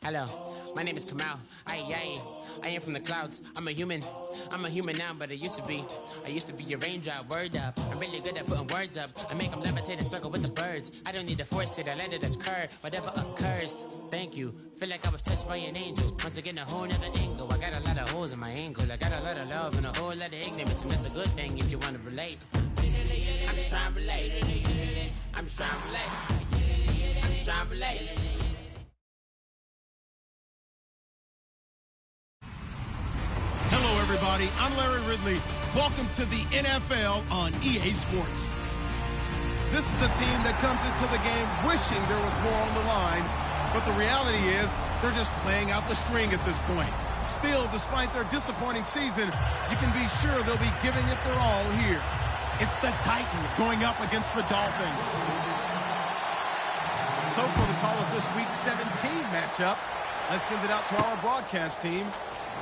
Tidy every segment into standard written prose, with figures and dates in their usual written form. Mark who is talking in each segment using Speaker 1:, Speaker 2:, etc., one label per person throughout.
Speaker 1: Hello, my name is Kamal. I am from the clouds. I'm a human now, but I used to be a raindrop. Word up, I'm really good at putting words up. I make them levitate and circle with the birds. I don't need to force it, I let it occur. Whatever occurs, thank you. Feel like I was touched by an angel. Once again, a whole nother angle. I got a lot of holes in my angle. I got a lot of love and a whole lot of ignorance, and that's a good thing if you want to relate. I'm just trying to relate. I'm just trying to relate. I'm just trying to relate.
Speaker 2: Hello, everybody. I'm Larry Ridley. Welcome to the NFL on EA Sports. This is a team that comes into the game wishing there was more on the line, but the reality is they're just playing out the string at this point. Still, despite their disappointing season, you can be sure they'll be giving it their all here. It's the Titans going up against the Dolphins. So for the call of this Week 17 matchup, let's send it out to our broadcast team,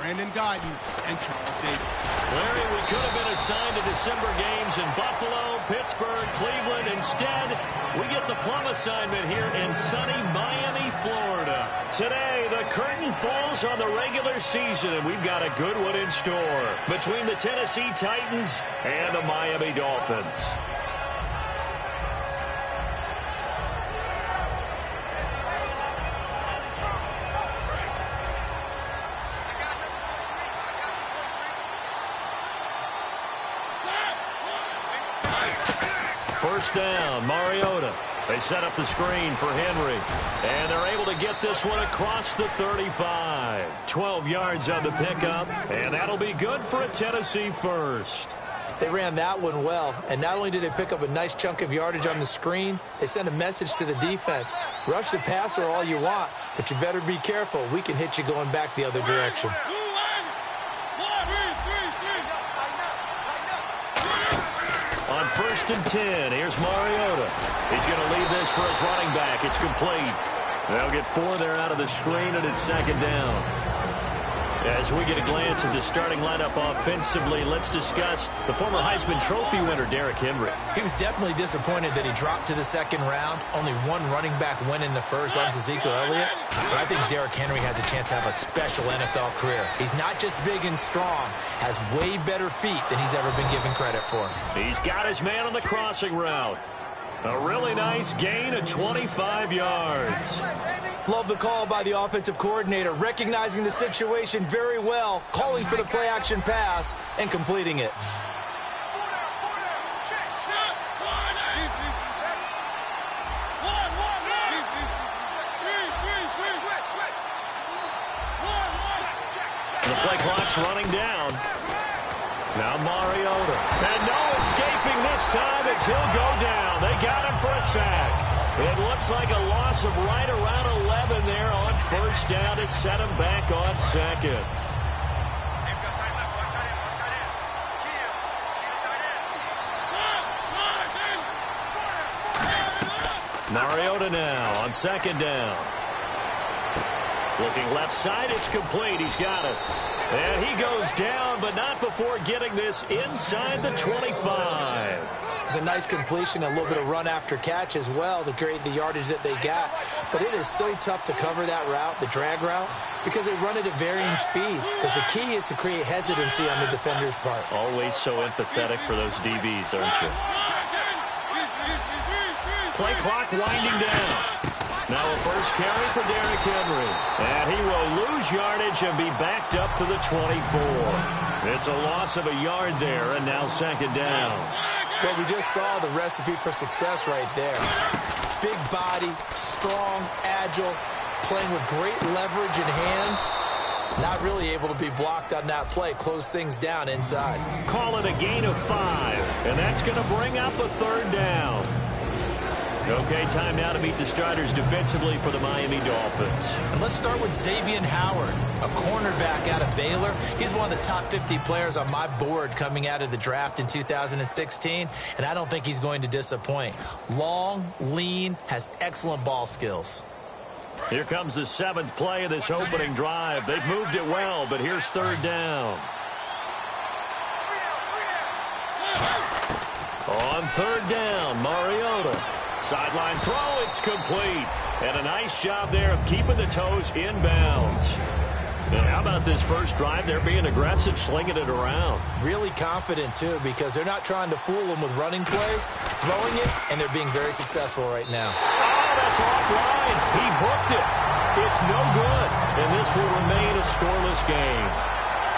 Speaker 2: Brandon Guyton and Charles Davis.
Speaker 3: Larry, we could have been assigned to December games in Buffalo, Pittsburgh, Cleveland. Instead, we get the plum assignment here in sunny Miami, Florida. Today, the curtain falls on the regular season, and we've got a good one in store between the Tennessee Titans and the Miami Dolphins. First down, Mariota. They set up the screen for Henry. And they're able to get this one across the 35. 12 yards on the pickup. And that'll be good for a Tennessee first.
Speaker 4: They ran that one well. And not only did they pick up a nice chunk of yardage on the screen, they sent a message to the defense. Rush the passer all you want, but you better be careful. We can hit you going back the other direction.
Speaker 3: On 1st and 10, here's Mariota. He's going to leave this for his running back. It's complete. They'll get 4 there out of the screen, and it's second down. As we get a glance at the starting lineup offensively, let's discuss the former Heisman Trophy winner, Derrick Henry.
Speaker 4: He was definitely disappointed that he dropped to the second round. Only one running back went in the first. That was Ezekiel Elliott. But I think Derrick Henry has a chance to have a special NFL career. He's not just big and strong, has way better feet than he's ever been given credit for.
Speaker 3: He's got his man on the crossing route. A really nice gain of 25 yards.
Speaker 4: Love the call by the offensive coordinator, recognizing the situation very well, calling for the play-action pass, and completing it.
Speaker 3: The play clock's running down. Now Mariota. And no escaping this time as he'll go down. They got him for a sack. It looks like a loss of right around 11 there on first down to set him back on second. Mariota now on second down. Looking left side, it's complete. He's got it. And he goes down, but not before getting this inside the 25.
Speaker 4: It's a nice completion, a little bit of run after catch as well to create the yardage that they got. But it is so tough to cover that route, the drag route, because they run it at varying speeds. Because the key is to create hesitancy on the defender's part.
Speaker 3: Always so empathetic for those DBs, aren't you? Play clock winding down. Now a first carry for Derrick Henry. And he will lose yardage and be backed up to the 24. It's a loss of a yard there, and now second down.
Speaker 4: Well, we just saw the recipe for success right there. Big body, strong, agile, playing with great leverage in hands. Not really able to be blocked on that play. Close things down inside.
Speaker 3: Call it a gain of 5, and that's going to bring up a third down. Okay, time now to meet the starters defensively for the Miami Dolphins.
Speaker 4: And let's start with Xavier Howard, a cornerback out of Baylor. He's one of the top 50 players on my board coming out of the draft in 2016, and I don't think he's going to disappoint. Long, lean, has excellent ball skills.
Speaker 3: Here comes the 7th play of this opening drive. They've moved it well, but here's third down. On third down, Mariota. Sideline throw, it's complete. And a nice job there of keeping the toes in bounds. And how about this first drive? They're being aggressive, slinging it around.
Speaker 4: Really confident, too, because they're not trying to fool them with running plays, throwing it, and they're being very successful right now.
Speaker 3: Oh, that's offline. He booked it. It's no good. And this will remain a scoreless game.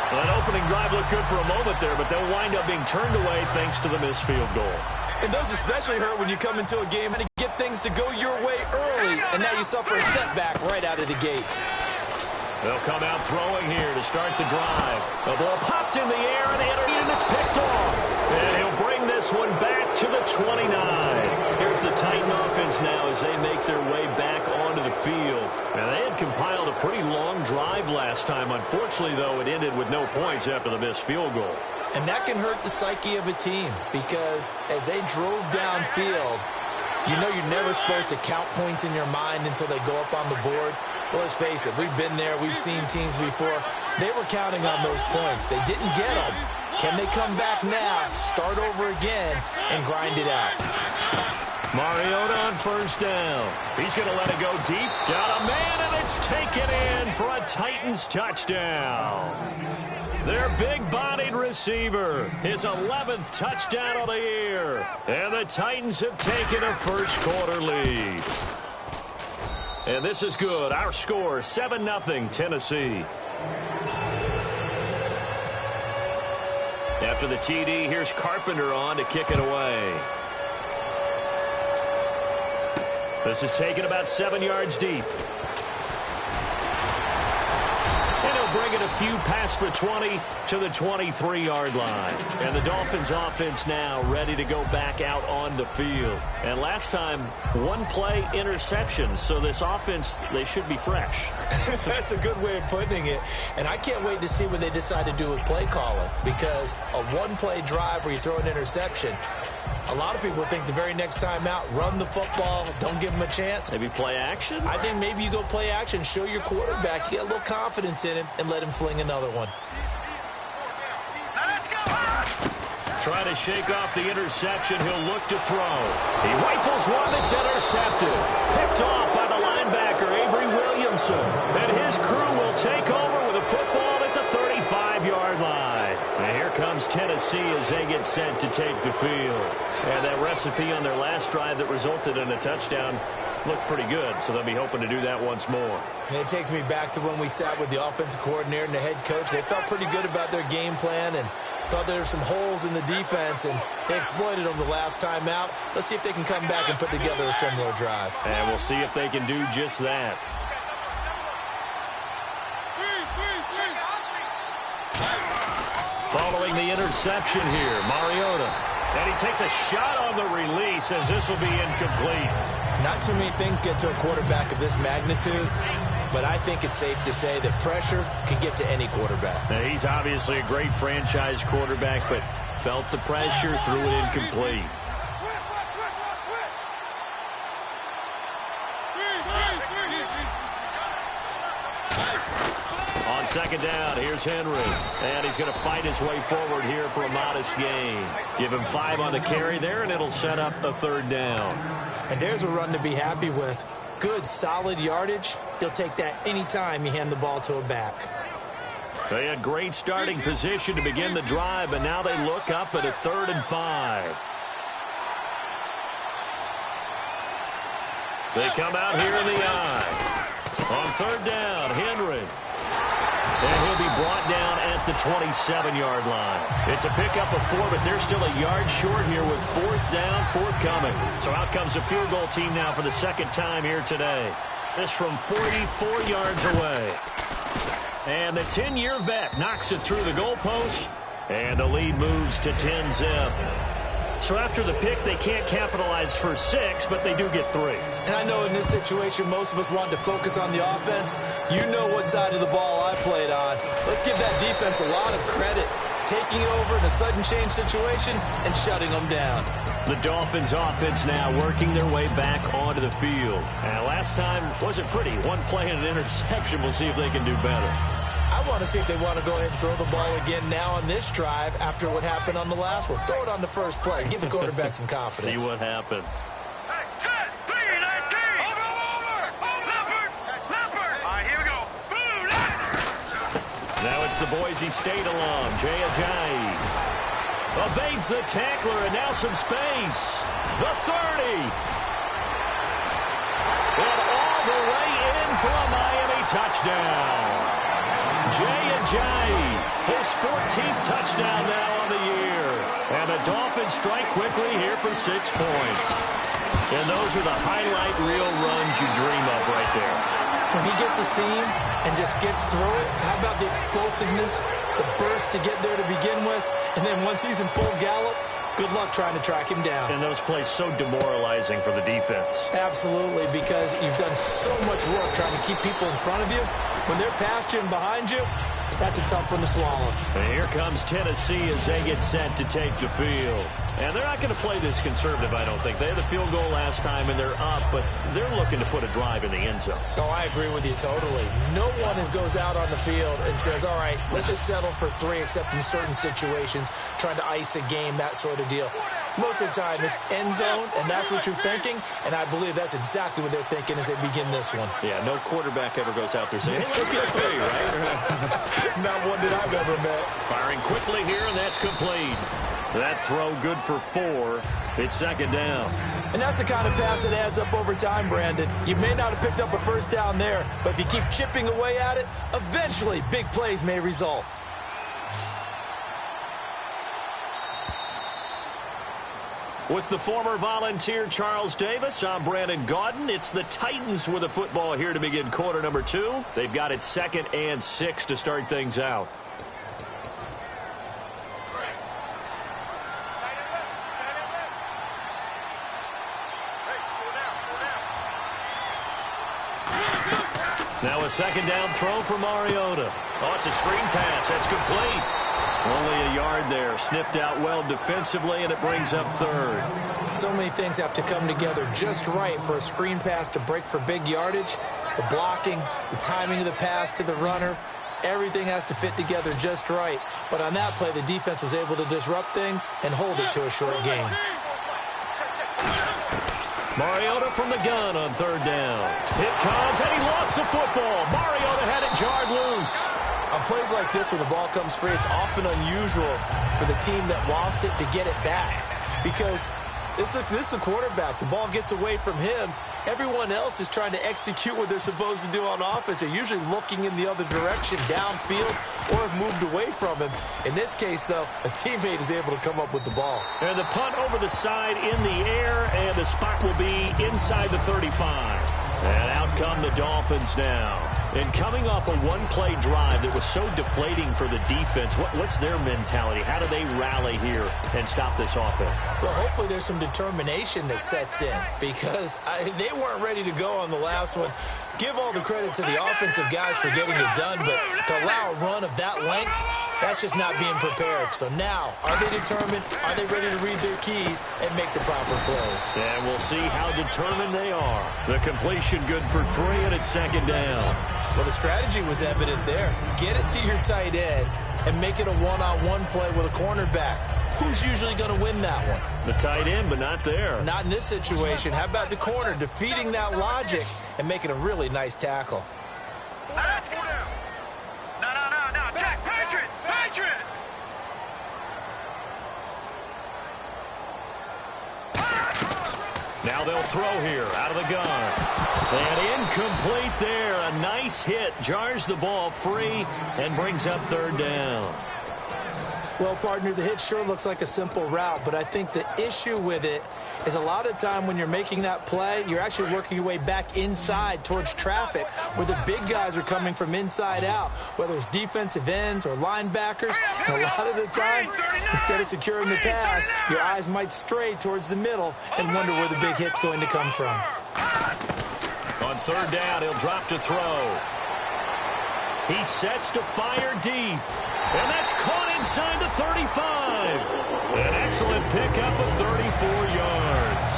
Speaker 3: Well, that opening drive looked good for a moment there, but they'll wind up being turned away thanks to the missed field goal.
Speaker 4: And those especially hurt when you come into a game and get things to go your way early, and now you suffer a setback right out of the gate.
Speaker 3: They'll come out throwing here to start the drive. The ball popped in the air and it's picked off. And he'll bring this one back to the 29. Here's the Titan offense now as they make their way back onto the field. And they had compiled a pretty long drive last time. Unfortunately, though, it ended with no points after the missed field goal.
Speaker 4: And that can hurt the psyche of a team because as they drove downfield, you know you're never supposed to count points in your mind until they go up on the board. Well, let's face it, we've been there, we've seen teams before. They were counting on those points. They didn't get them. Can they come back now, start over again, and grind it out?
Speaker 3: Mariota on first down. He's going to let it go deep. Got a man, and it's taken in for a Titans touchdown. Their big-bodied receiver, his 11th touchdown of the year. And the Titans have taken a first-quarter lead. And this is good. Our score, 7-0 Tennessee. After the TD, here's Carpenter on to kick it away. This is taken about 7 yards deep. And he'll bring it a few past the 20 to the 23-yard line. And the Dolphins offense now ready to go back out on the field. And last time, one play interception. So this offense, they should be fresh.
Speaker 4: That's a good way of putting it. And I can't wait to see what they decide to do with play calling. Because a one-play drive where you throw an interception, a lot of people think the very next time out, run the football, don't give them a chance.
Speaker 3: Maybe play action?
Speaker 4: I think maybe you go play action, show your quarterback, get a little confidence in him, and let him fling another one.
Speaker 3: Let's go! Try to shake off the interception. He'll look to throw. He rifles one that's intercepted. Picked off by the linebacker, Avery Williamson. And his crew will take over with a football at the 35-yard line. And here comes Tennessee as they get set to take the field. And that recipe on their last drive that resulted in a touchdown looked pretty good, so they'll be hoping to do that once more.
Speaker 4: And it takes me back to when we sat with the offensive coordinator and the head coach. They felt pretty good about their game plan and thought there were some holes in the defense, and they exploited them the last time out. Let's see if they can come back and put together a similar drive.
Speaker 3: And we'll see if they can do just that. Following the interception here, Mariota. And he takes a shot on the release as this will be incomplete.
Speaker 4: Not too many things get to a quarterback of this magnitude, but I think it's safe to say that pressure can get to any quarterback.
Speaker 3: Now, he's obviously a great franchise quarterback, but felt the pressure, threw it incomplete. On second down, here's Henry. And he's going to fight his way forward here for a modest gain. Give him 5 on the carry there, and it'll set up a third down.
Speaker 4: And there's a run to be happy with. Good, solid yardage. He'll take that anytime you hand the ball to a back.
Speaker 3: They had great starting position to begin the drive, but now they look up at a 3rd and 5. They come out here in the eye. On third down, Henry. And he'll be brought down at the 27-yard line. It's a pickup of 4, but they're still a yard short here with 4th down, forthcoming. So out comes the field goal team now for the second time here today. This from 44 yards away. And the 10-year vet knocks it through the goalpost. And the lead moves to 10-zip. So after the pick, they can't capitalize for 6, but they do get 3.
Speaker 4: And I know in this situation, most of us want to focus on the offense. You know what side of the ball I played on. Let's give that defense a lot of credit. Taking over in a sudden change situation and shutting them down.
Speaker 3: The Dolphins offense now working their way back onto the field. And last time wasn't pretty. One play and an interception. We'll see if they can do better.
Speaker 4: I want to see if they want to go ahead and throw the ball again now on this drive after what happened on the last one. Throw it on the first play. Give the quarterback some confidence.
Speaker 3: See what happens. Now it's the Boise State alum, Jay Ajayi. Evades the tackler, and now some space. The 30. And all the way in for a Miami touchdown. Jay Ajayi, his 14th touchdown now on the year. And the Dolphins strike quickly here for 6 points. And those are the highlight reel runs you dream of right there.
Speaker 4: When he gets a seam and just gets through it, how about the explosiveness, the burst to get there to begin with, and then once he's in full gallop, good luck trying to track him down.
Speaker 3: And those plays so demoralizing for the defense.
Speaker 4: Absolutely, because you've done so much work trying to keep people in front of you. When they're past you and behind you, that's a tough one to swallow.
Speaker 3: And here comes Tennessee as they get set to take the field. And they're not going to play this conservative, I don't think. They had the field goal last time, and they're up, but they're looking to put a drive in the end zone.
Speaker 4: Oh, I agree with you totally. No one goes out on the field and says, all right, let's just settle for 3, except in certain situations, trying to ice a game, that sort of deal. Most of the time, it's end zone, and that's what you're thinking, and I believe that's exactly what they're thinking as they begin this one.
Speaker 3: Yeah, no quarterback ever goes out there saying, hey, let's get 3, right?
Speaker 4: Not one that I've ever met.
Speaker 3: Firing quickly here, and that's complete. That throw good for 4. It's second down.
Speaker 4: And that's the kind of pass that adds up over time, Brandon. You may not have picked up a first down there, but if you keep chipping away at it, eventually big plays may result.
Speaker 3: With the former Volunteer Charles Davis, I'm Brandon Gaudin. It's the Titans with the football here to begin quarter number 2. They've got it 2nd and 6 to start things out. Now a second down throw for Mariota. Oh, it's a screen pass. That's complete. Only a yard there. Sniffed out well defensively, and it brings up 3rd.
Speaker 4: So many things have to come together just right for a screen pass to break for big yardage. The blocking, the timing of the pass to the runner, everything has to fit together just right. But on that play, the defense was able to disrupt things and hold it to a short gain.
Speaker 3: Mariota from the gun on 3rd down. Hit comes, and he lost the football. Mariota had it jarred loose.
Speaker 4: On plays like this where the ball comes free, it's often unusual for the team that lost it to get it back. Because this is the quarterback. The ball gets away from him. Everyone else is trying to execute what they're supposed to do on offense. They're usually looking in the other direction, downfield, or have moved away from him. In this case, though, a teammate is able to come up with the ball.
Speaker 3: And the punt over the side in the air, and the spot will be inside the 35. And out come the Dolphins now. And coming off a one-play drive that was so deflating for the defense, what's their mentality? How do they rally here and stop this offense?
Speaker 4: Well, hopefully there's some determination that sets in because they weren't ready to go on the last one. Give all the credit to the offensive guys for getting it done, but to allow a run of that length, that's just not being prepared. So now, are they determined? Are they ready to read their keys and make the proper plays?
Speaker 3: And we'll see how determined they are. The completion good for 3, and it's second down.
Speaker 4: Well, the strategy was evident there. Get it to your tight end and make it a one-on-one play with a cornerback. Who's usually going to win that one?
Speaker 3: The tight end, but not there.
Speaker 4: Not in this situation. How about the corner defeating that logic and making a really nice tackle?
Speaker 5: No, Jack, Patriot!
Speaker 3: Now they'll throw here out of the gun. And incomplete there. A nice hit. Jars the ball free and brings up 3rd down.
Speaker 4: Well, partner, the hit sure looks like a simple route, but I think the issue with it is a lot of time when you're making that play, you're actually working your way back inside towards traffic where the big guys are coming from inside out, whether it's defensive ends or linebackers. And a lot of the time, instead of securing the pass, your eyes might stray towards the middle and wonder where the big hit's going to come from.
Speaker 3: On 3rd down, he'll drop to throw. He sets to fire deep. And that's caught inside the 35. An excellent pickup of 34 yards.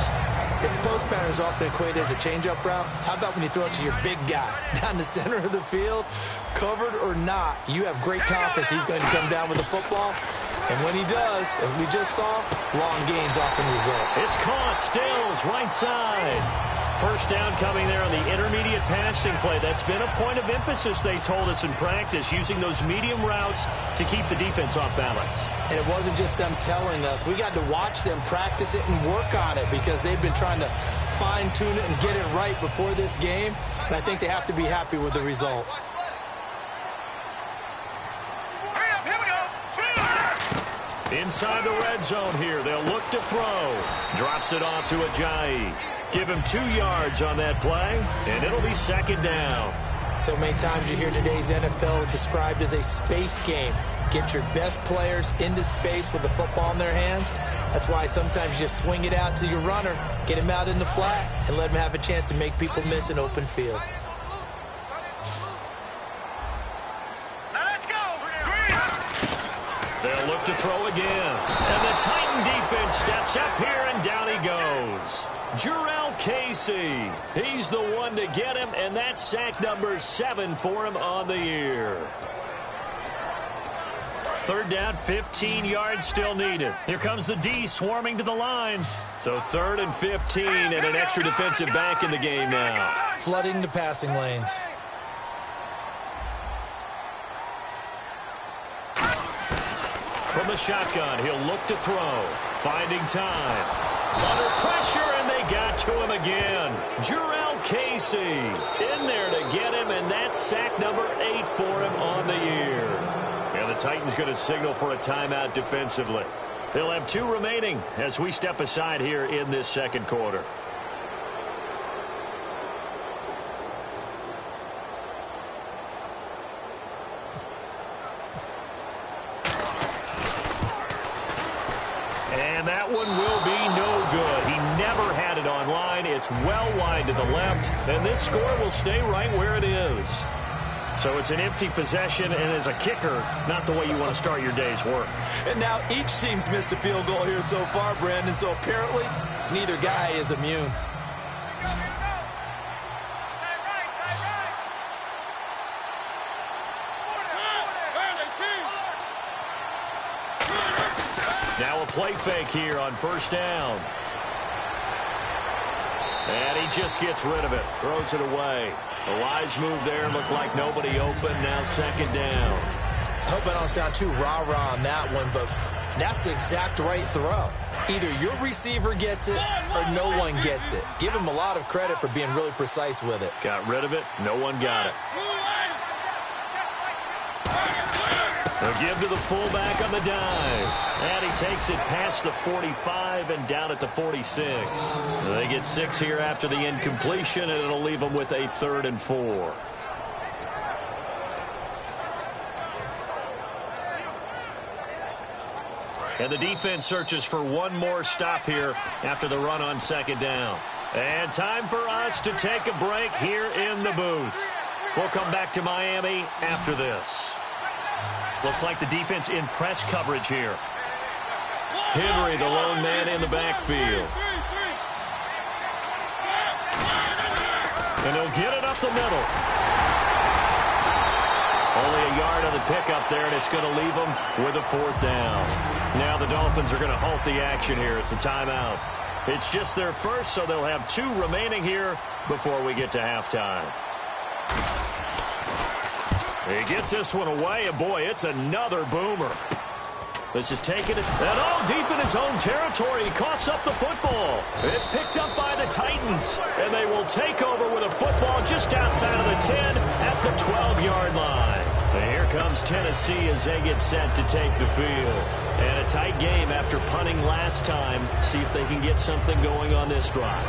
Speaker 4: If the post pattern is often equated as a change-up route, how about when you throw it to your big guy down the center of the field? covered or not, you have great confidence he's going to come down with the football. And when he does, as we just saw, long gains often result.
Speaker 3: It's caught. Stills, right side. First down coming there on the intermediate passing play. That's been a point of emphasis, they told us in practice, using those medium routes to keep the defense off balance.
Speaker 4: And it wasn't just them telling us. We got to watch them practice it and work on it because they've been trying to fine-tune it and get it right before this game. And I think they have to be happy with the result.
Speaker 3: Inside the red zone here. They'll look to throw. Drops it off to Ajayi. Give him 2 yards on that play, and it'll be second down.
Speaker 4: So many times you hear today's NFL described as a space game. Get your best players into space with the football in their hands. That's why sometimes you just swing it out to your runner, get him out in the flat, and let him have a chance to make people miss an open field.
Speaker 3: They'll look to throw again. And the Titan defense steps up here, and down he goes. Jurrell Casey. He's the one to get him, and that's sack number 7 for him on the year. Third down, 15 yards still needed. Here comes the D swarming to the line. So 3rd and 15 and an extra defensive back in the game now.
Speaker 4: Flooding the passing lanes.
Speaker 3: From the shotgun, he'll look to throw. Finding time. Under pressure, and they got to him again. Jurrell Casey in there to get him, and that's sack number 8 for him on the year. And the Titans going to signal for a timeout defensively. They'll have 2 remaining as we step aside here in this second quarter. And that one will be no good. He never had it on line. It's well wide to the left, and this score will stay right where it is. So it's an empty possession, and as a kicker, not the way you want to start your day's work.
Speaker 4: And now each team's missed a field goal here so far, Brandon, so apparently neither guy is immune.
Speaker 3: Now a play fake here on first down. And he just gets rid of it. Throws it away. A wise move there. Looked like nobody open. Now second down.
Speaker 4: I hope I don't sound too rah-rah on that one, but that's the exact right throw. Either your receiver gets it or no one gets it. Give him a lot of credit for being really precise with it.
Speaker 3: Got rid of it. No one got it. They'll give to the fullback on the dive. And he takes it past the 45 and down at the 46. They get 6 here after the incompletion, and it'll leave them with a 3rd and 4. And the defense searches for one more stop here after the run on second down. And time for us to take a break here in the booth. We'll come back to Miami after this. Looks like the defense in press coverage here. Henry, the lone man in the backfield. And he'll get it up the middle. Only a yard on the pickup there, and it's going to leave them with a 4th down. Now the Dolphins are going to halt the action here. It's a timeout. It's just their first, so they'll have 2 remaining here before we get to halftime. He gets this one away, and boy, it's another boomer. This is taking it, and all deep in his own territory. He coughs up the football. It's picked up by the Titans, and they will take over with a football just outside of the 10 at the 12-yard line. And here comes Tennessee as they get set to take the field. And a tight game after punting last time. See if they can get something going on this drive.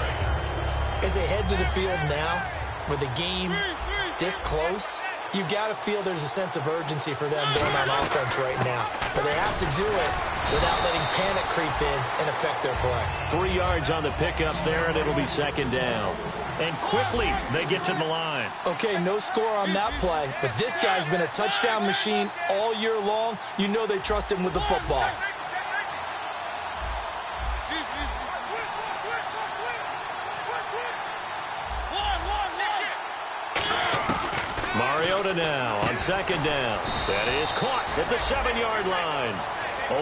Speaker 4: As they head to the field now, with the game this close, you got to feel there's a sense of urgency for them going on offense right now. But they have to do it without letting panic creep in and affect their play.
Speaker 3: 3 yards on the pickup there, and it'll be second down. And quickly, they get to the line.
Speaker 4: Okay, no score on that play, but this guy's been a touchdown machine all year long. You know they trust him with the football.
Speaker 3: Mariota now on second down. That is caught at the 7-yard line.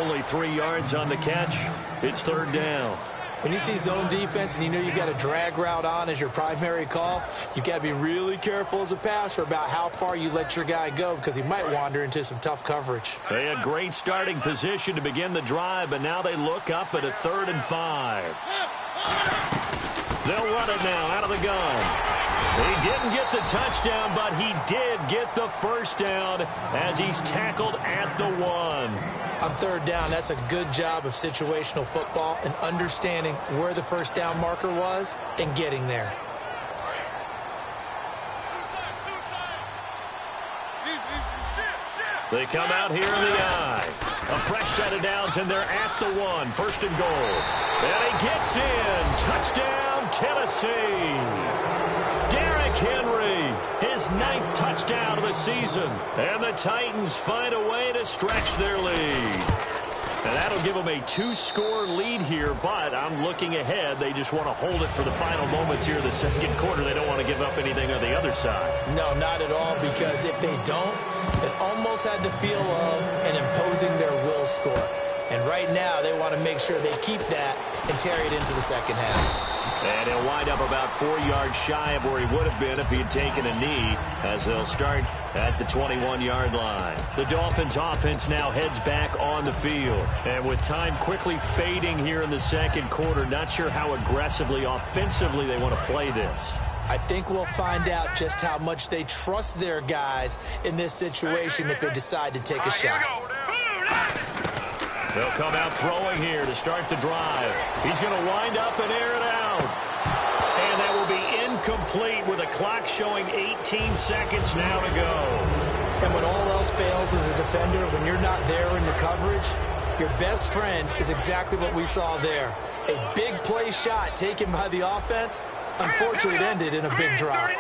Speaker 3: Only 3 yards on the catch. It's third down.
Speaker 4: When you see zone defense and you know you got a drag route on as your primary call, you got to be really careful as a passer about how far you let your guy go because he might wander into some tough coverage.
Speaker 3: They had great starting position to begin the drive, but now they look up at a 3rd and 5. They'll run it now out of the gun. He didn't get the touchdown, but he did get the first down as he's tackled at the 1.
Speaker 4: On third down, that's a good job of situational football and understanding where the first down marker was and getting there.
Speaker 3: They come out here in the eye. A fresh set of downs, and they're at the 1. 1st and goal. And he gets in. Touchdown, Tennessee. Derrick Henry, his 9th touchdown of the season. And the Titans find a way to stretch their lead. And that'll give them a 2-score lead here, but I'm looking ahead. They just want to hold it for the final moments here in the second quarter. They don't want to give up anything on the other side.
Speaker 4: No, not at all, because if they don't, it almost had the feel of an imposing their will score. And right now, they want to make sure they keep that and carry it into the second half.
Speaker 3: And he'll wind up about 4 yards shy of where he would have been if he had taken a knee, as they'll start at the 21-yard line. The Dolphins offense now heads back on the field. And with time quickly fading here in the second quarter, not sure how aggressively, offensively they want to play this.
Speaker 4: I think we'll find out just how much they trust their guys in this situation if they decide to take a shot.
Speaker 3: They'll come out throwing here to start the drive. He's going to wind up and air it out. And that will be incomplete with a clock showing 18 seconds now to go.
Speaker 4: And when all else fails as a defender, when you're not there in the coverage, your best friend is exactly what we saw there. A big play shot taken by the offense. Unfortunately, it ended in a big drop.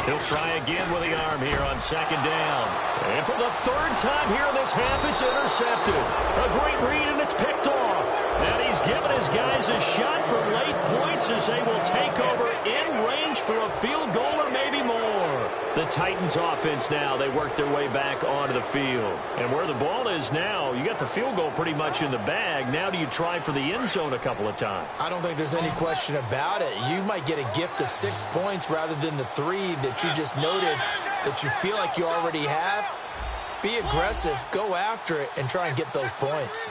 Speaker 3: He'll try again with the arm here on second down. And for the 3rd time here in this half, it's intercepted. A great read, and it's picked off. And he's given his guys a shot for late points as they will take over in range for a field goal or maybe more. The Titans offense now, they work their way back onto the field. And where the ball is now, you got the field goal pretty much in the bag. Now do you try for the end zone a couple of times?
Speaker 4: I don't think there's any question about it. You might get a gift of 6 points rather than the 3 that you just noted that you feel like you already have. Be aggressive, go after it, and try and get those points.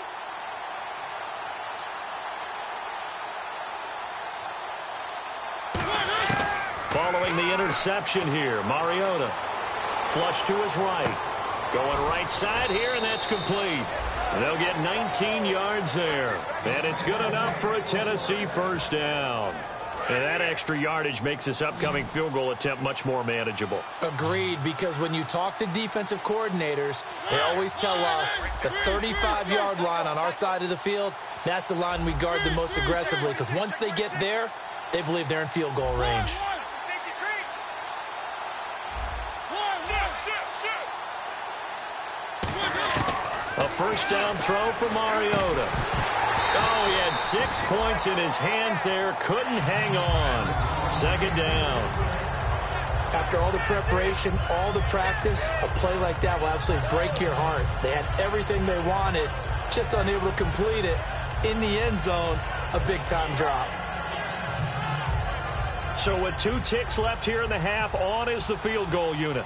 Speaker 3: Following the interception here, Mariota. Flush to his right. Going right side here, and that's complete. They'll get 19 yards there. And it's good enough for a Tennessee first down. And that extra yardage makes this upcoming field goal attempt much more manageable.
Speaker 4: Agreed, because when you talk to defensive coordinators, they always tell us the 35-yard line on our side of the field, that's the line we guard the most aggressively, because once they get there, they believe they're in field goal range.
Speaker 3: A first down throw for Mariota. Oh, he had 6 points in his hands there. Couldn't hang on. Second down.
Speaker 4: After all the preparation, all the practice, a play like that will absolutely break your heart. They had everything they wanted, just unable to complete it. In the end zone, a big-time drop.
Speaker 3: So with 2 ticks left here in the half, on is the field goal unit.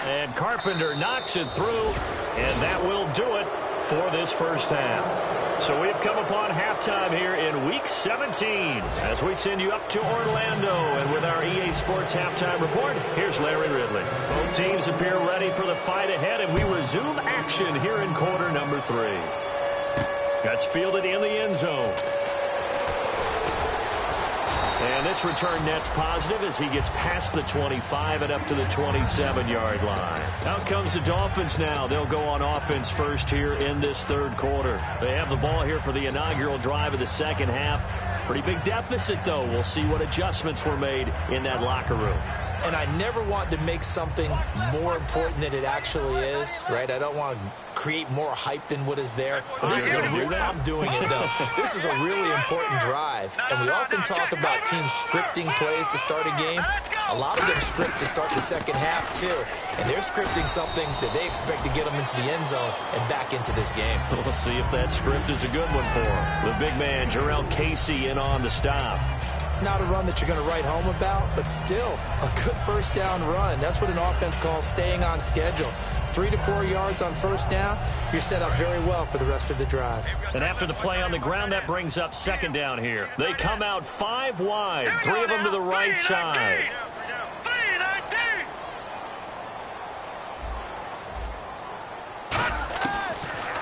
Speaker 3: And Carpenter knocks it through, and that will do it for this first half. So we've come upon halftime here in Week 17 as we send you up to Orlando. And with our EA Sports Halftime Report, here's Larry Ridley. Both teams appear ready for the fight ahead, and we resume action here in quarter number 3. That's fielded in the end zone. And this return net's positive as he gets past the 25 and up to the 27-yard line. Out comes the Dolphins now. They'll go on offense first here in this third quarter. They have the ball here for the inaugural drive of the second half. Pretty big deficit, though. We'll see what adjustments were made in that locker room.
Speaker 4: and I never want to make something more important than it actually is, right? I don't want to create more hype than what is there. But this is I'm doing it, though. This is a really important drive, and we often talk about teams scripting plays to start a game. A lot of them script to start the second half, too, and they're scripting something that they expect to get them into the end zone and back into this game.
Speaker 3: We'll see if that script is a good one for him. The big man, Jarrell Casey, in on the stop.
Speaker 4: Not a run that you're going to write home about, but still a good first down run. That's what an offense calls staying on schedule. 3 to 4 yards on first down, you're set up very well for the rest of the drive.
Speaker 3: And after the play on the ground, that brings up second down here. They come out 5 wide, 3 of them to the right side.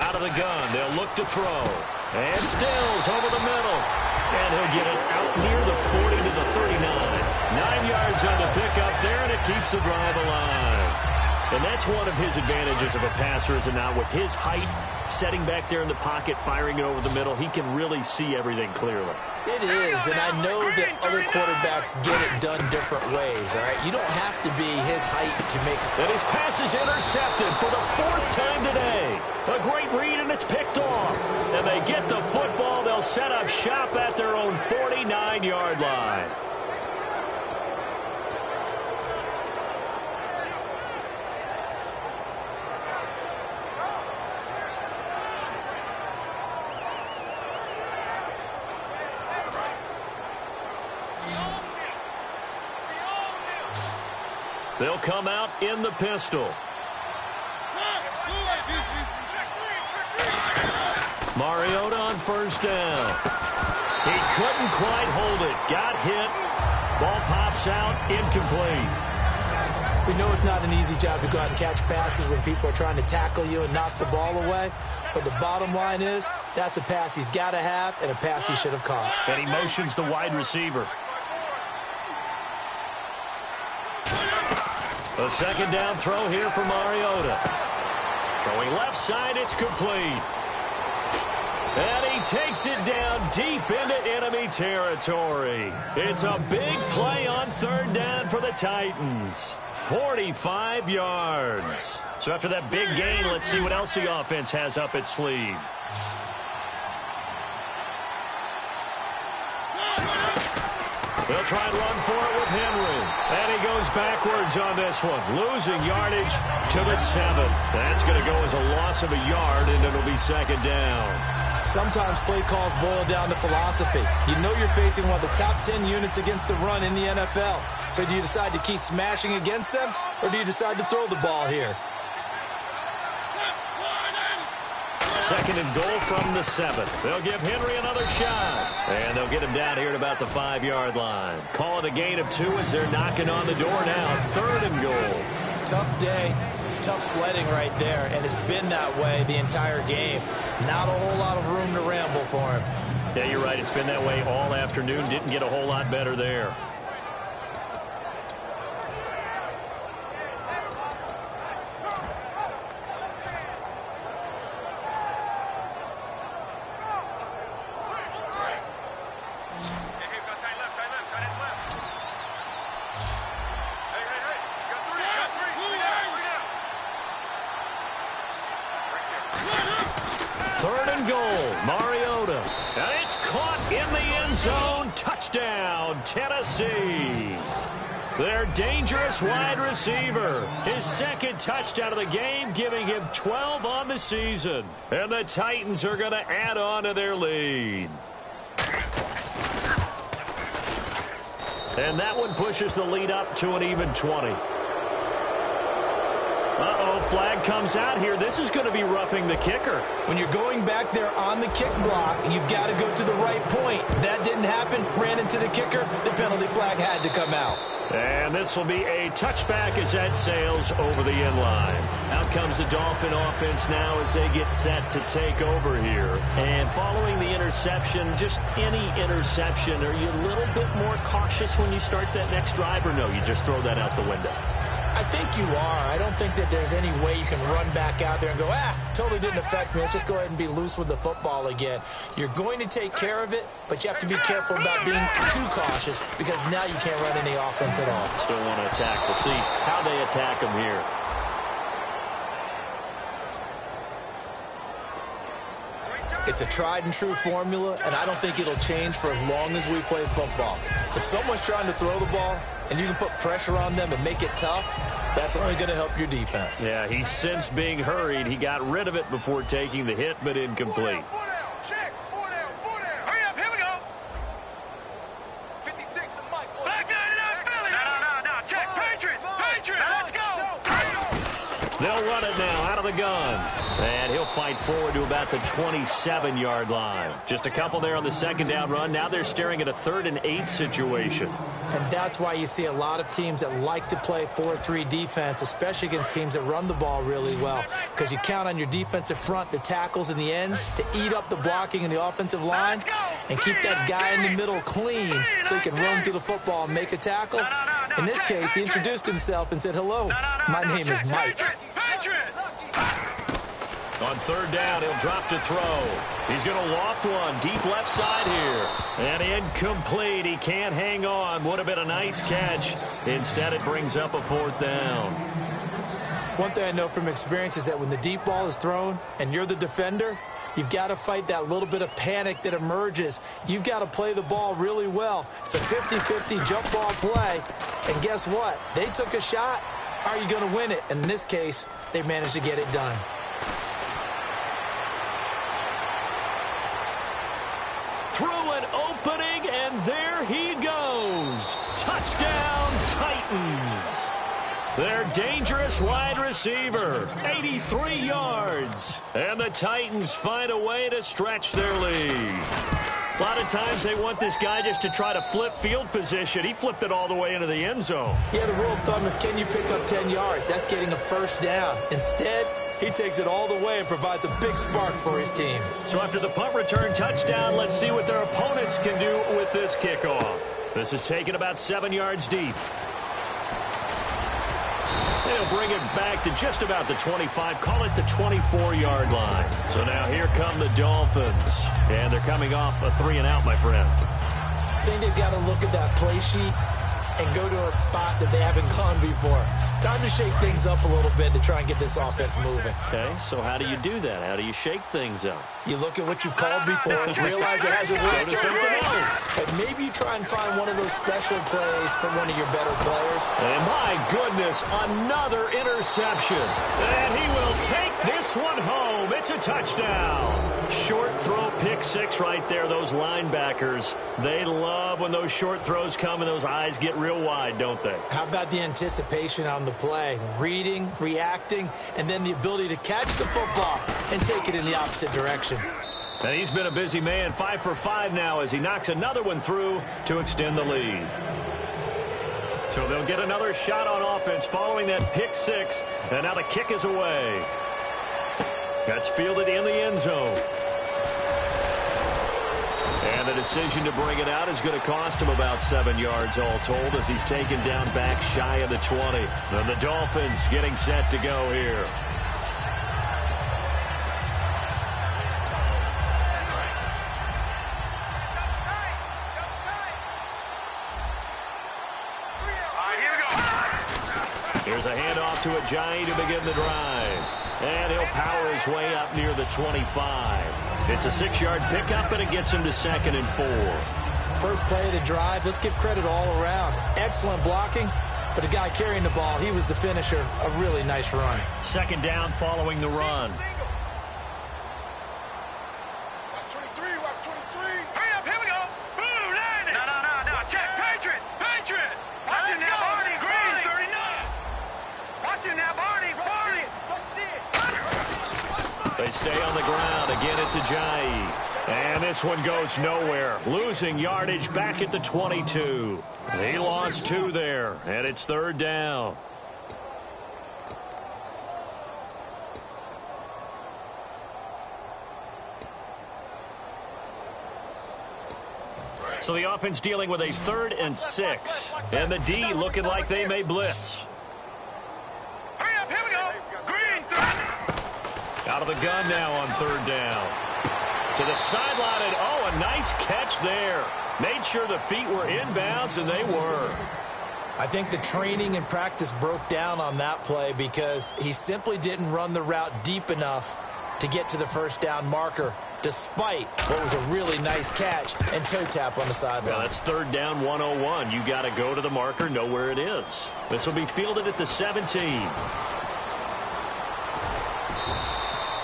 Speaker 3: Out of the gun, they'll look to throw. And Stills over the middle. And he'll get it out near the 40 to the 39. 9 yards on the pickup there, and it keeps the drive alive. And that's one of his advantages of a passer, is it not? With his height, setting back there in the pocket, firing it over the middle, he can really see everything clearly.
Speaker 4: It is, and I know that other quarterbacks get it done different ways, all right? You don't have to be his height to make it.
Speaker 3: And his pass is intercepted for the 4th time today. A great read, and it's picked off. And they get the football. They'll set up shop at their own 49-yard line. They'll come out in the pistol. Mariota on first down. He couldn't quite hold it. Got hit. Ball pops out. Incomplete.
Speaker 4: We know it's not an easy job to go out and catch passes when people are trying to tackle you and knock the ball away. But the bottom line is, that's a pass he's got to have and a pass he should have caught.
Speaker 3: And he motions the wide receiver. A second down throw here for Mariota. Throwing left side, it's complete. And he takes it down deep into enemy territory. It's a big play on third down for the Titans. 45 yards. So after that big gain, let's see what else the offense has up its sleeve. They'll try and run for it with Henry. And he goes backwards on this one. Losing yardage to the 7. That's going to go as a loss of a yard, and it'll be second down.
Speaker 4: Sometimes play calls boil down to philosophy. You know you're facing one of the top 10 units against the run in the NFL. So do you decide to keep smashing against them, or do you decide to throw the ball here?
Speaker 3: Second and goal from the 7. They'll give Henry another shot. And they'll get him down here at about the 5-yard line. Call it a gain of 2 as they're knocking on the door now. Third and goal.
Speaker 4: Tough day. Tough sledding right there, and it's been that way the entire game. Not a whole lot of room to ramble for him.
Speaker 3: Yeah, you're right. It's been that way all afternoon. Didn't get a whole lot better there. Third and goal, Mariota. And it's caught in the end zone. Touchdown, Tennessee. Their dangerous wide receiver. His second touchdown of the game, giving him 12 on the season. And the Titans are going to add on to their lead. And that one pushes the lead up to an even 20. Uh-oh, flag comes out here. This is going to be roughing the kicker.
Speaker 4: When you're going back there on the kick block, you've got to go to the right point. That didn't happen. Ran into the kicker. The penalty flag had to come out.
Speaker 3: And this will be a touchback as that sails over the end line. Out comes the Dolphin offense now as they get set to take over here. And following the interception, just any interception, are you a little bit more cautious when you start that next drive, or no, you just throw that out the window?
Speaker 4: I think you are. I don't think that there's any way you can run back out there and go, totally didn't affect me. Let's just go ahead and be loose with the football again. You're going to take care of it, but you have to be careful about being too cautious because now you can't run any offense at all.
Speaker 3: Still want to attack. We'll see how they attack him here.
Speaker 4: It's a tried-and-true formula, and I don't think it'll change for as long as we play football. If someone's trying to throw the ball and you can put pressure on them and make it tough, that's only going to help your defense.
Speaker 3: Yeah, he sensed being hurried. He got rid of it before taking the hit, but incomplete.
Speaker 5: Hurry up, here we go. 56 the mic. Back out, Philly. No, check. Patriots, let's go.
Speaker 3: They'll run it now out of the gun. And he'll fight forward to about the 27-yard line. Just a couple there on the second down run. Now they're staring at a 3rd and 8 situation.
Speaker 4: And that's why you see a lot of teams that like to play 4-3 defense, especially against teams that run the ball really well. Because you count on your defensive front, the tackles and the ends, to eat up the blocking in the offensive line and keep that guy in the middle clean so he can run through the football and make a tackle. In this case, he introduced himself and said, hello, my name is Mike.
Speaker 3: On 3rd down, he'll drop to throw. He's going to loft one deep left side here. And incomplete. He can't hang on. Would have been a nice catch. Instead, it brings up a 4th down.
Speaker 4: One thing I know from experience is that when the deep ball is thrown and you're the defender, you've got to fight that little bit of panic that emerges. You've got to play the ball really well. It's a 50-50 jump ball play. And guess what? They took a shot. How are you going to win it? And in this case, they managed to get it done.
Speaker 3: Through an opening, and there he goes. Touchdown, Titans. Their dangerous wide receiver, 83 yards. And the Titans find a way to stretch their lead. A lot of times they want this guy just to try to flip field position. He flipped it all the way into the end zone.
Speaker 4: Yeah, the rule of thumb is, can you pick up 10 yards? That's getting a 1st down. Instead, he takes it all the way and provides a big spark for his team.
Speaker 3: So after the punt return touchdown, let's see what their opponents can do with this kickoff. This is taken about 7 yards deep. They'll bring it back to just about the 25, call it the 24-yard line. So now here come the Dolphins, and they're coming off a 3-and-out, my friend.
Speaker 4: I think they've got to look at that play sheet and go to a spot that they haven't gone before. Time to shake things up a little bit to try and get this offense moving.
Speaker 3: Okay, so how do you do that? How do you shake things up?
Speaker 4: You look at what you've called before, realize it hasn't worked.
Speaker 3: Go to something else.
Speaker 4: And maybe you try and find one of those special plays from one of your better players.
Speaker 3: And my goodness, another interception. And he will take this one home. It's a touchdown. Short throw, pick 6 right there. Those linebackers, they love when those short throws come and those eyes get real wide, don't they?
Speaker 4: How about the anticipation on the play? Reading, reacting, and then the ability to catch the football and take it in the opposite direction.
Speaker 3: And he's been a busy man, 5 for 5 now as he knocks another one through to extend the lead. So they'll get another shot on offense following that pick 6, and now the kick is away. That's fielded in the end zone. And the decision to bring it out is going to cost him about 7 yards all told as he's taken down back shy of the 20. And the Dolphins getting set to go here. Here's a handoff to Ajayi to begin the drive. And he'll power his way up near the 25. It's a 6-yard pickup, and it gets him to 2nd and 4.
Speaker 4: First play of the drive, let's give credit all around. Excellent blocking, but the guy carrying the ball, he was the finisher. A really nice run.
Speaker 3: 2nd down following the run. They stay on the ground. Again, it's Ajayi. And this one goes nowhere. Losing yardage back at the 22. He lost 2 there, and it's 3rd down. So the offense dealing with a 3rd and 6. And the D looking like they may blitz.
Speaker 5: Green.
Speaker 3: Out of the gun now on third down. To the sideline, and oh, a nice catch there. Made sure the feet were inbounds, and they were.
Speaker 4: I think the training and practice broke down on that play because he simply didn't run the route deep enough to get to the first down marker, despite what was a really nice catch and toe tap on the sideline.
Speaker 3: Well, that's third down 101. You got to go to the marker, know where it is. This will be fielded at the 17.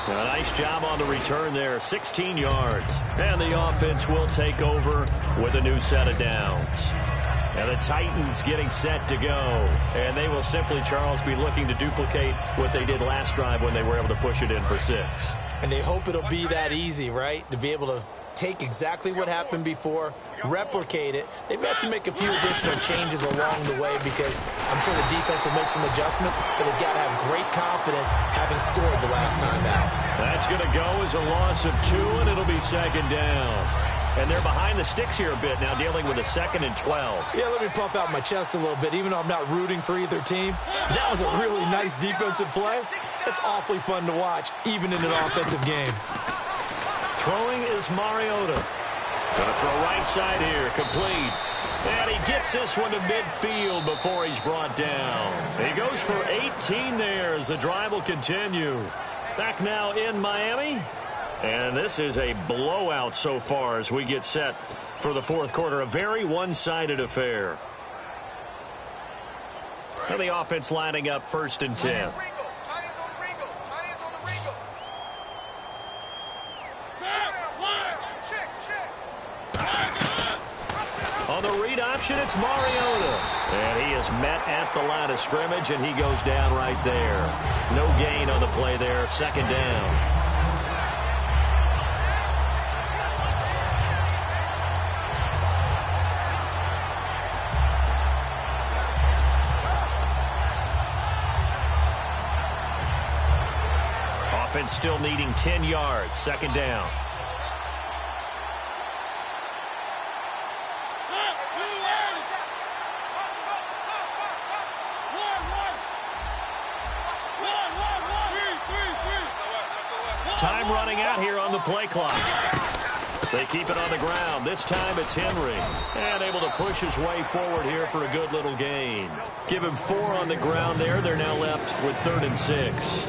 Speaker 3: A nice job on the return there, 16 yards. And the offense will take over with a new set of downs. And the Titans getting set to go. And they will simply, Charles, be looking to duplicate what they did last drive when they were able to push it in for 6.
Speaker 4: And they hope it'll be that easy, right? To be able to take exactly what happened before, replicate it. They may have to make a few additional changes along the way because I'm sure the defense will make some adjustments, but they've got to have great confidence having scored the last time out.
Speaker 3: That's going to go as a loss of 2, and it'll be second down. And they're behind the sticks here a bit now, dealing with a 2nd and 12.
Speaker 4: Yeah, let me puff out my chest a little bit, even though I'm not rooting for either team. That was a really nice defensive play. It's awfully fun to watch, even in an offensive game.
Speaker 3: Throwing is Mariota. Gonna throw right side here, complete. And he gets this one to midfield before he's brought down. He goes for 18 there as the drive will continue. Back now in Miami. And this is a blowout so far as we get set for the fourth quarter. A very one-sided affair. And the offense lining up 1st and 10. On the read option, it's Mariota. And he is met at the line of scrimmage, and he goes down right there. No gain on the play there. 2nd down. Offense still needing 10 yards. 2nd down. Time running out here on the play clock. They keep it on the ground. This time it's Henry. And able to push his way forward here for a good little gain. Give him 4 on the ground there. They're now left with 3rd and 6.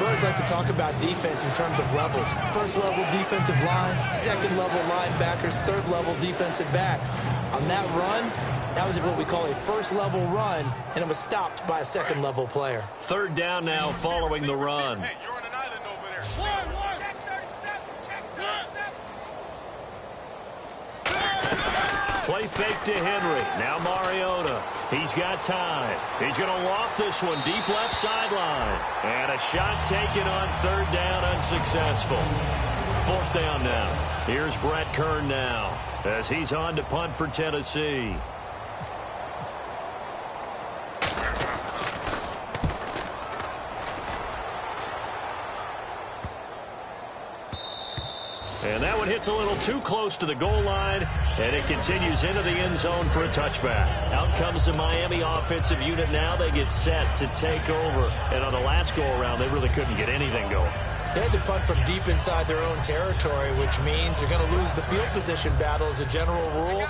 Speaker 4: We always like to talk about defense in terms of levels. First level defensive line, second level linebackers, third level defensive backs. On that run, that was what we call a first level run, and it was stopped by a second level player.
Speaker 3: 3rd down now following the run.
Speaker 5: Hey, you're on an island over there.
Speaker 3: Play fake to Henry. Now Mariota. He's got time. He's going to loft this one deep left sideline. And a shot taken on 3rd down, unsuccessful. 4th down now. Here's Brett Kern now as he's on to punt for Tennessee. And that one hits a little too close to the goal line, and it continues into the end zone for a touchback. Out comes the Miami offensive unit now. They get set to take over. And on the last go-around, they really couldn't get anything going.
Speaker 4: They had to punt from deep inside their own territory, which means they're going to lose the field position battle as a general rule.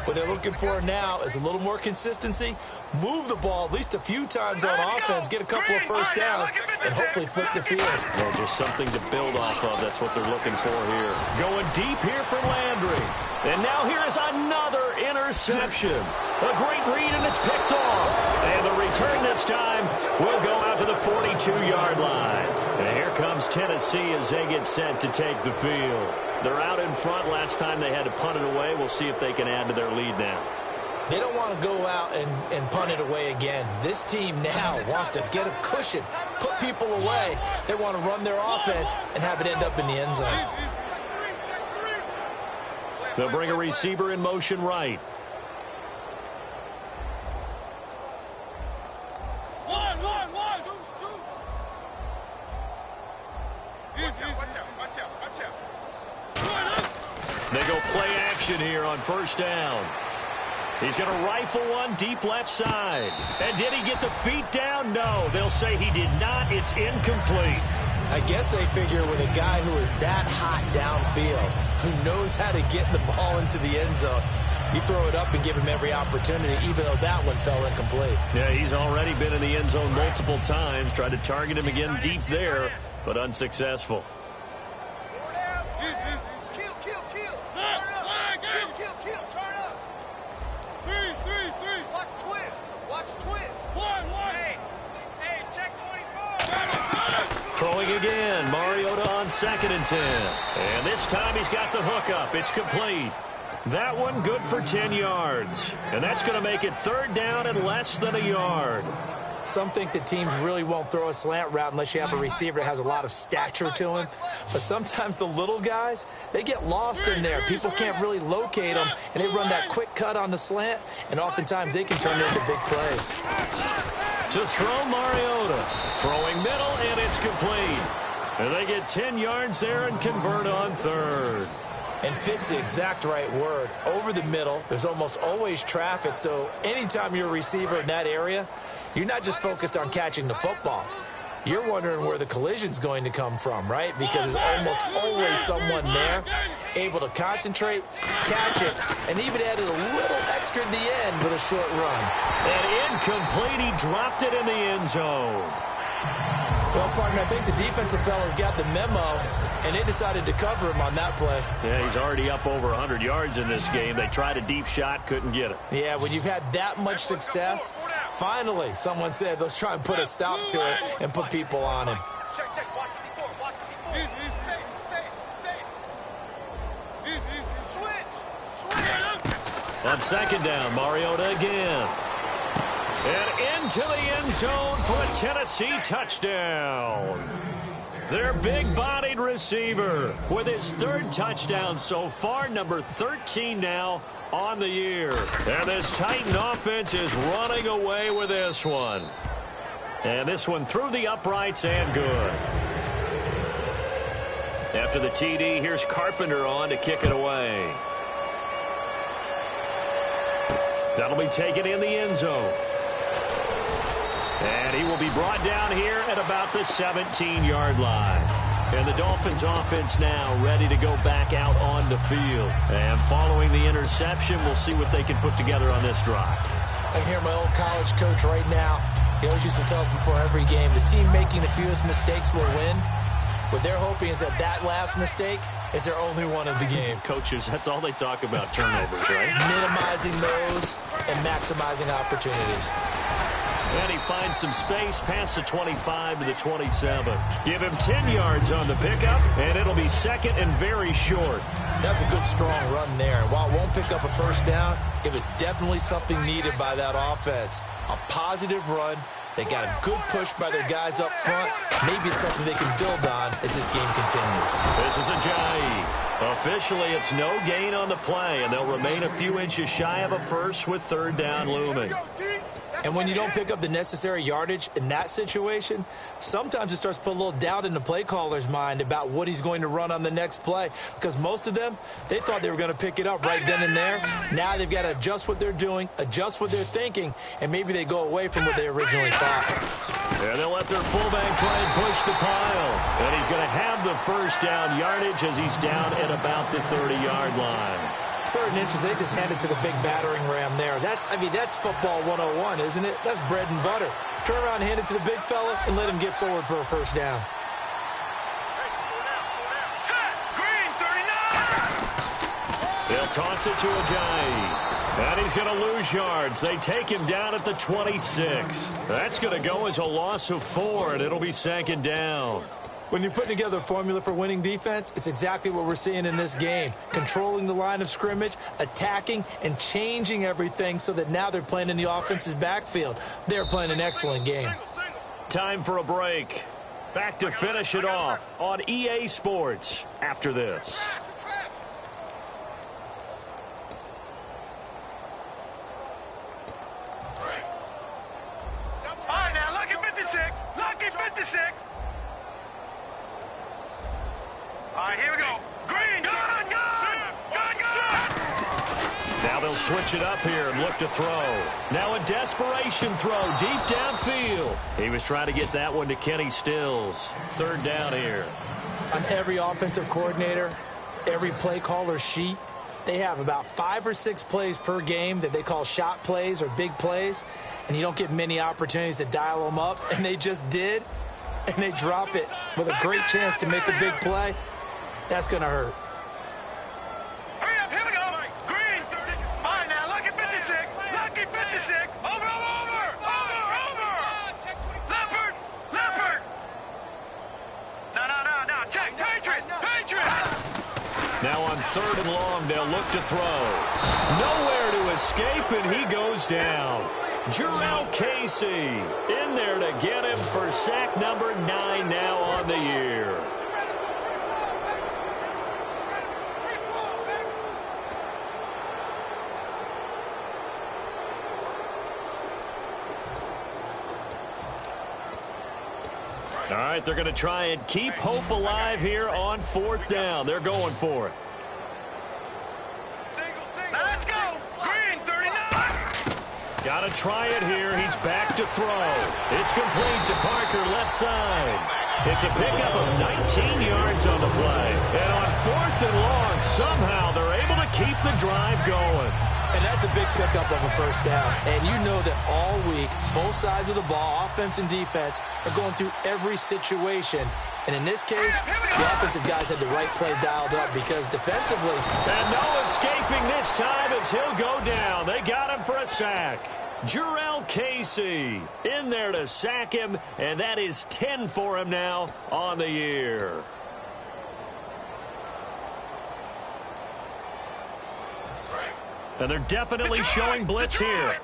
Speaker 4: What they're looking for now is a little more consistency, move the ball at least a few times on offense, get a couple of first downs, and hopefully flip the field.
Speaker 3: Well, just something to build off of. That's what they're looking for here. Going deep here for Landry. And now here is another interception. A great read, and it's picked off. And the return this time will go out to the 42-yard line. And here comes Tennessee as they get set to take the field. They're out in front. Last time they had to punt it away. We'll see if they can add to their lead now.
Speaker 4: They don't want to go out and punt it away again. This team now wants to get a cushion, put people away. They want to run their offense and have it end up in the end zone.
Speaker 3: They'll bring a receiver in motion right. They go play action here on 1st down. He's going to rifle one deep left side. And did he get the feet down? No, they'll say he did not. It's incomplete.
Speaker 4: I guess they figure with a guy who is that hot downfield, who knows how to get the ball into the end zone, you throw it up and give him every opportunity, even though that one fell incomplete.
Speaker 3: Yeah, he's already been in the end zone multiple times. Tried to target him again deep there, but unsuccessful. Throwing again, Mariota on 2nd and 10. And this time he's got the hook up. It's complete. That one good for 10 yards. And that's going to make it 3rd down and less than a yard.
Speaker 4: Some think that teams really won't throw a slant route unless you have a receiver that has a lot of stature to him. But sometimes the little guys, they get lost in there. People can't really locate them, and they run that quick cut on the slant, and oftentimes they can turn it into big plays.
Speaker 3: To throw Mariota. Throwing middle, and it's complete. And they get 10 yards there and convert on 3rd.
Speaker 4: And fit's the exact right word. Over the middle, there's almost always traffic, so anytime you're a receiver in that area, you're not just focused on catching the football. You're wondering where the collision's going to come from, right? Because there's almost always someone there able to concentrate, catch it, and even added a little extra at the end with a short run.
Speaker 3: And incomplete, he dropped it in the end zone.
Speaker 4: Well, partner, I think the defensive fellas got the memo, and they decided to cover him on that play.
Speaker 3: Yeah, he's already up over 100 yards in this game. They tried a deep shot, couldn't get it.
Speaker 4: Yeah, when you've had that much success, finally someone said, let's try and put a stop to it and put people on him.
Speaker 3: On 2nd down, Mariota again. And into the end zone for a Tennessee touchdown. Their big-bodied receiver with his 3rd touchdown so far, number 13 now on the year. And this Titan offense is running away with this one. And this one through the uprights and good. After the TD, here's Carpenter on to kick it away. That'll be taken in the end zone. And he will be brought down here at about the 17-yard line. And the Dolphins offense now ready to go back out on the field. And following the interception, we'll see what they can put together on this drive.
Speaker 4: I can hear my old college coach right now. He always used to tell us before every game, the team making the fewest mistakes will win. What they're hoping is that that last mistake is their only one of the game.
Speaker 3: Coaches, that's all they talk about, turnovers, right?
Speaker 4: Minimizing those and maximizing opportunities.
Speaker 3: And he finds some space past the 25 to the 27. Give him 10 yards on the pickup, and it'll be 2nd and very short.
Speaker 4: That's a good, strong run there. And while it won't pick up a 1st down, it was definitely something needed by that offense. A positive run. They got a good push by their guys up front. Maybe it's something they can build on as this game continues.
Speaker 3: This is Ajayi. Officially, it's no gain on the play, and they'll remain a few inches shy of a 1st with 3rd down looming.
Speaker 4: And when you don't pick up the necessary yardage in that situation, sometimes it starts to put a little doubt in the play caller's mind about what he's going to run on the next play. Because most of them, they thought they were going to pick it up right then and there. Now they've got to adjust what they're doing, adjust what they're thinking, and maybe they go away from what they originally thought.
Speaker 3: And they'll let their fullback try and push the pile. And he's going to have the 1st down yardage as he's down at about the 30-yard line.
Speaker 4: 3rd and inches, they just hand it to the big battering ram there. That's football 101, isn't it? That's bread and butter. Turn around and hand it to the big fella and let him get forward for a 1st down.
Speaker 3: They'll toss it to Ajayi. And he's going to lose yards. They take him down at the 26. That's going to go as a loss of 4, and it'll be 2nd down.
Speaker 4: When you're putting together a formula for winning defense, it's exactly what we're seeing in this game. Controlling the line of scrimmage, attacking, and changing everything so that now they're playing in the offense's backfield. They're playing an excellent game.
Speaker 3: Time for a break. Back to finish it off on EA Sports after this.
Speaker 5: All right, now, lucky 56. Lucky 56. All right, here we go. Green, good.
Speaker 3: Now they'll switch it up here and look to throw. Now a desperation throw deep downfield. He was trying to get that one to Kenny Stills. Third down here.
Speaker 4: On every offensive coordinator, every play caller sheet, they have about 5 or 6 plays per game that they call shot plays or big plays, and you don't get many opportunities to dial them up, and they just did, and they drop it with a great chance to make a big play. That's going to hurt.
Speaker 5: Hurry up, here we go. Green. All right, now, lucky 56. Lucky 56. Over. Leopard. No. Check. Patriot.
Speaker 3: Now on 3rd and long, they'll look to throw. Nowhere to escape, and he goes down. Jarrell Casey in there to get him for sack number 9 now on the year. All right, they're going to try and keep hope alive here on 4th down. They're going for it.
Speaker 5: Let's go. Green, 39.
Speaker 3: Got to try it here. He's back to throw. It's complete to Parker, left side. It's a pickup of 19 yards on the play. And on 4th and long, somehow they're able to keep the drive going.
Speaker 4: And that's a big pickup of a first down. And you know that all week, both sides of the ball, offense and defense, are going through every situation. And in this case, the offensive guys had the right play dialed up because defensively...
Speaker 3: And no escaping this time as he'll go down. They got him for a sack. Jarrell Casey in there to sack him, and that is 10 for him now on the year. And they're definitely showing blitz here.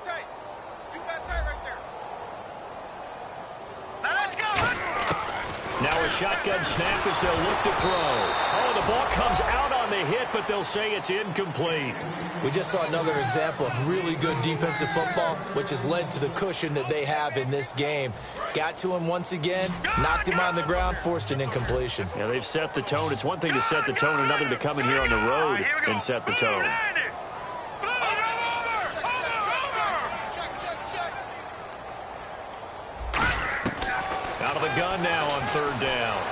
Speaker 3: Now a shotgun snap as they'll look to throw. Oh, the ball comes out on the hit, but they'll say it's incomplete.
Speaker 4: We just saw another example of really good defensive football, which has led to the cushion that they have in this game. Got to him once again, knocked him on the ground, forced an incompletion.
Speaker 3: Yeah, they've set the tone. It's one thing to set the tone, another to come in here on the road and set the tone. Out of the gun now on 3rd down.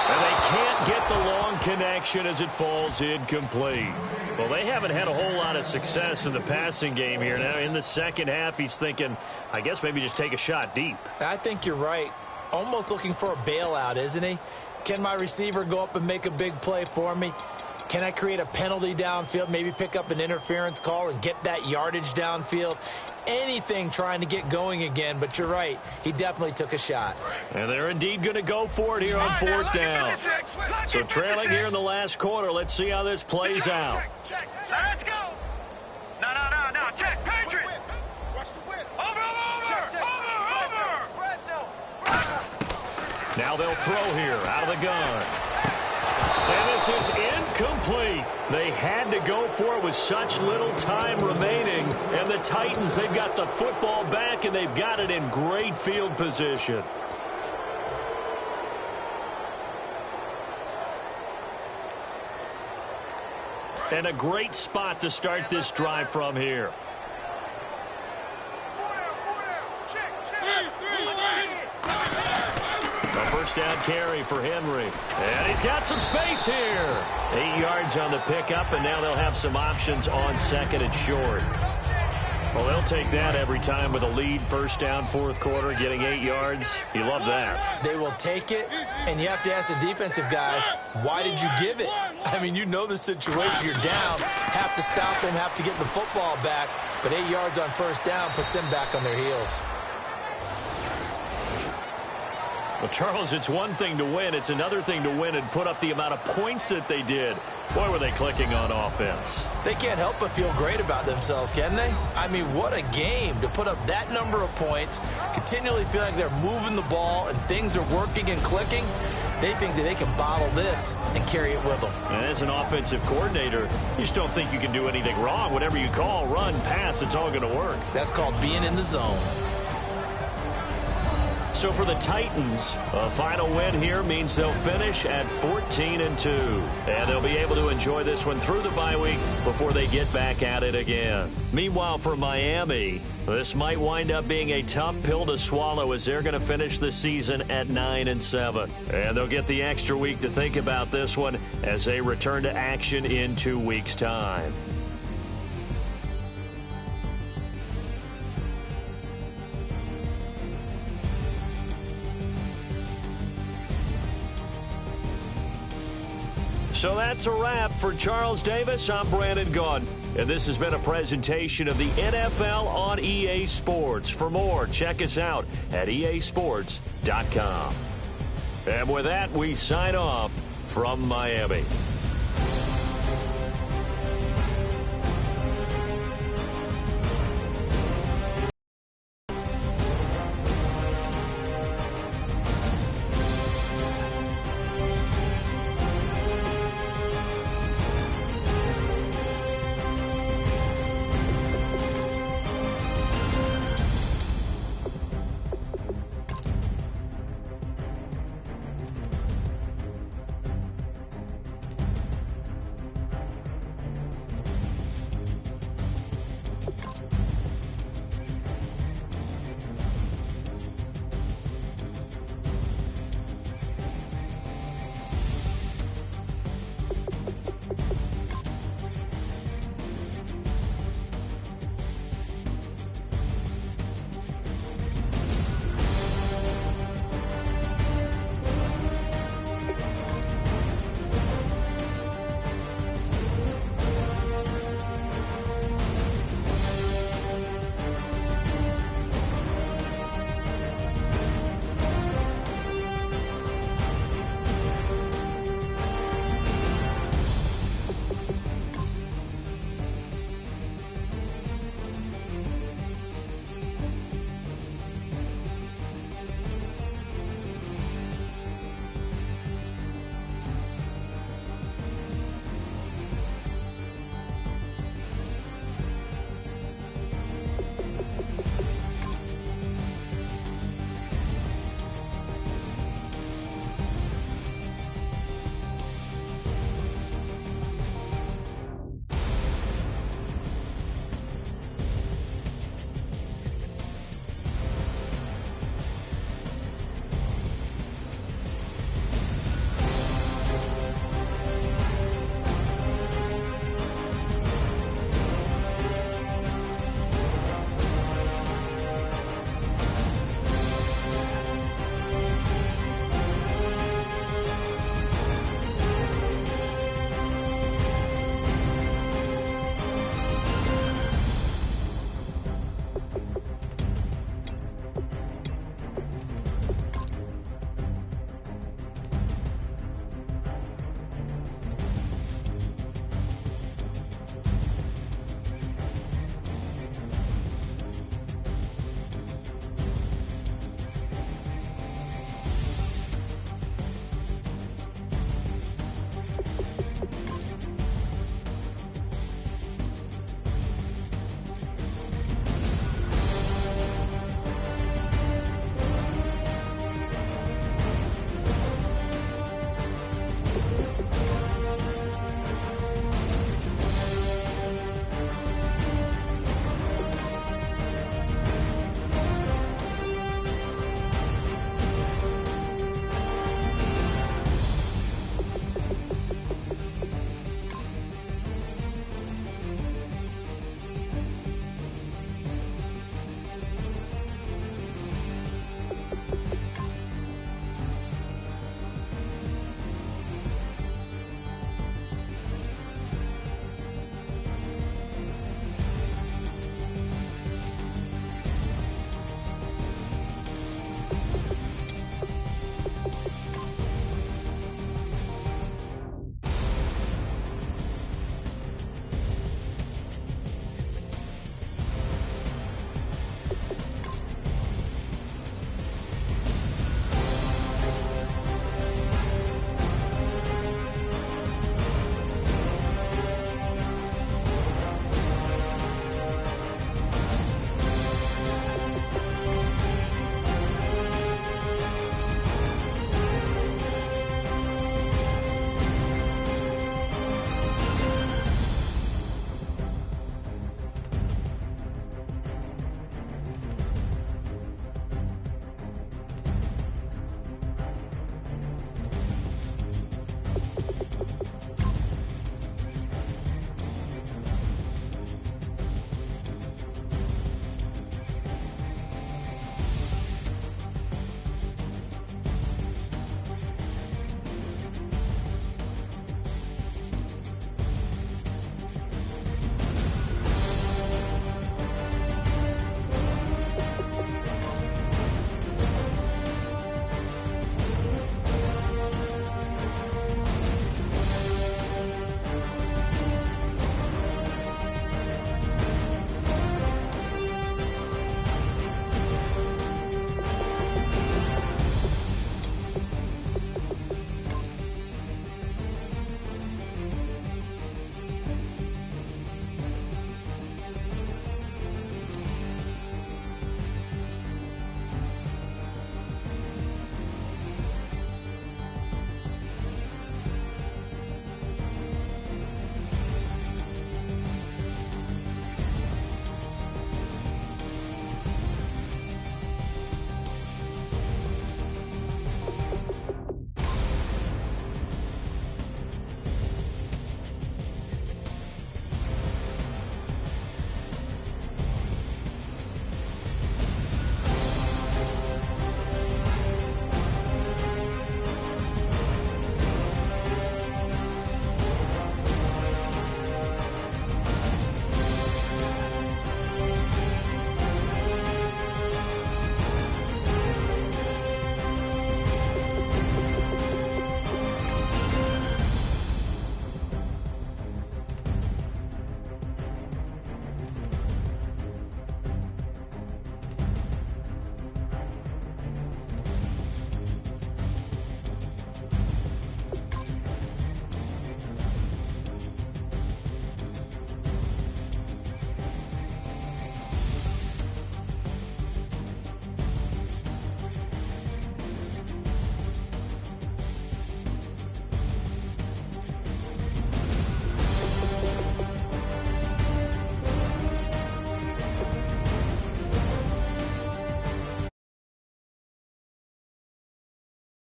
Speaker 3: And they can't get the long connection as it falls incomplete. Well, they haven't had a whole lot of success in the passing game here. Now, in the second half, he's thinking, I guess maybe just take a shot deep.
Speaker 4: I think you're right. Almost looking for a bailout, isn't he? Can my receiver go up and make a big play for me? Can I create a penalty downfield, maybe pick up an interference call and get that yardage downfield? Anything trying to get going again, but you're right. He definitely took a shot.
Speaker 3: And they're indeed going to go for it here on 4th down. So trailing here in the last quarter, let's see how this plays out.
Speaker 5: Let's go. No. Check. Patriot. Over.
Speaker 3: Now they'll throw here out of the gun. And this is incomplete. They had to go for it with such little time remaining. And the Titans, they've got the football back, and they've got it in great field position. And a great spot to start this drive from here. A first down carry for Henry. And he's got some space here. 8 yards on the pickup, and now they'll have some options on 2nd and short. Well, they'll take that every time with a lead. First down, 4th quarter, getting 8 yards. You love that.
Speaker 4: They will take it, and you have to ask the defensive guys, why did you give it? I mean, you know the situation. You're down. Have to stop them, have to get the football back. But 8 yards on first down puts them back on their heels.
Speaker 3: Well, Charles, it's one thing to win. It's another thing to win and put up the amount of points that they did. Boy, were they clicking on offense.
Speaker 4: They can't help but feel great about themselves, can they? I mean, what a game to put up that number of points, continually feel like they're moving the ball and things are working and clicking. They think that they can bottle this and carry it with them.
Speaker 3: And as an offensive coordinator, you just don't think you can do anything wrong. Whatever you call, run, pass, it's all going to work.
Speaker 4: That's called being in the zone.
Speaker 3: So for the Titans, a final win here means they'll finish at 14-2. And they'll be able to enjoy this one through the bye week before they get back at it again. Meanwhile, for Miami, this might wind up being a tough pill to swallow as they're going to finish the season at 9-7. And they'll get the extra week to think about this one as they return to action in 2 weeks' time. So that's a wrap. For Charles Davis, I'm Brandon Gaudin. And this has been a presentation of the NFL on EA Sports. For more, check us out at easports.com. And with that, we sign off from Miami.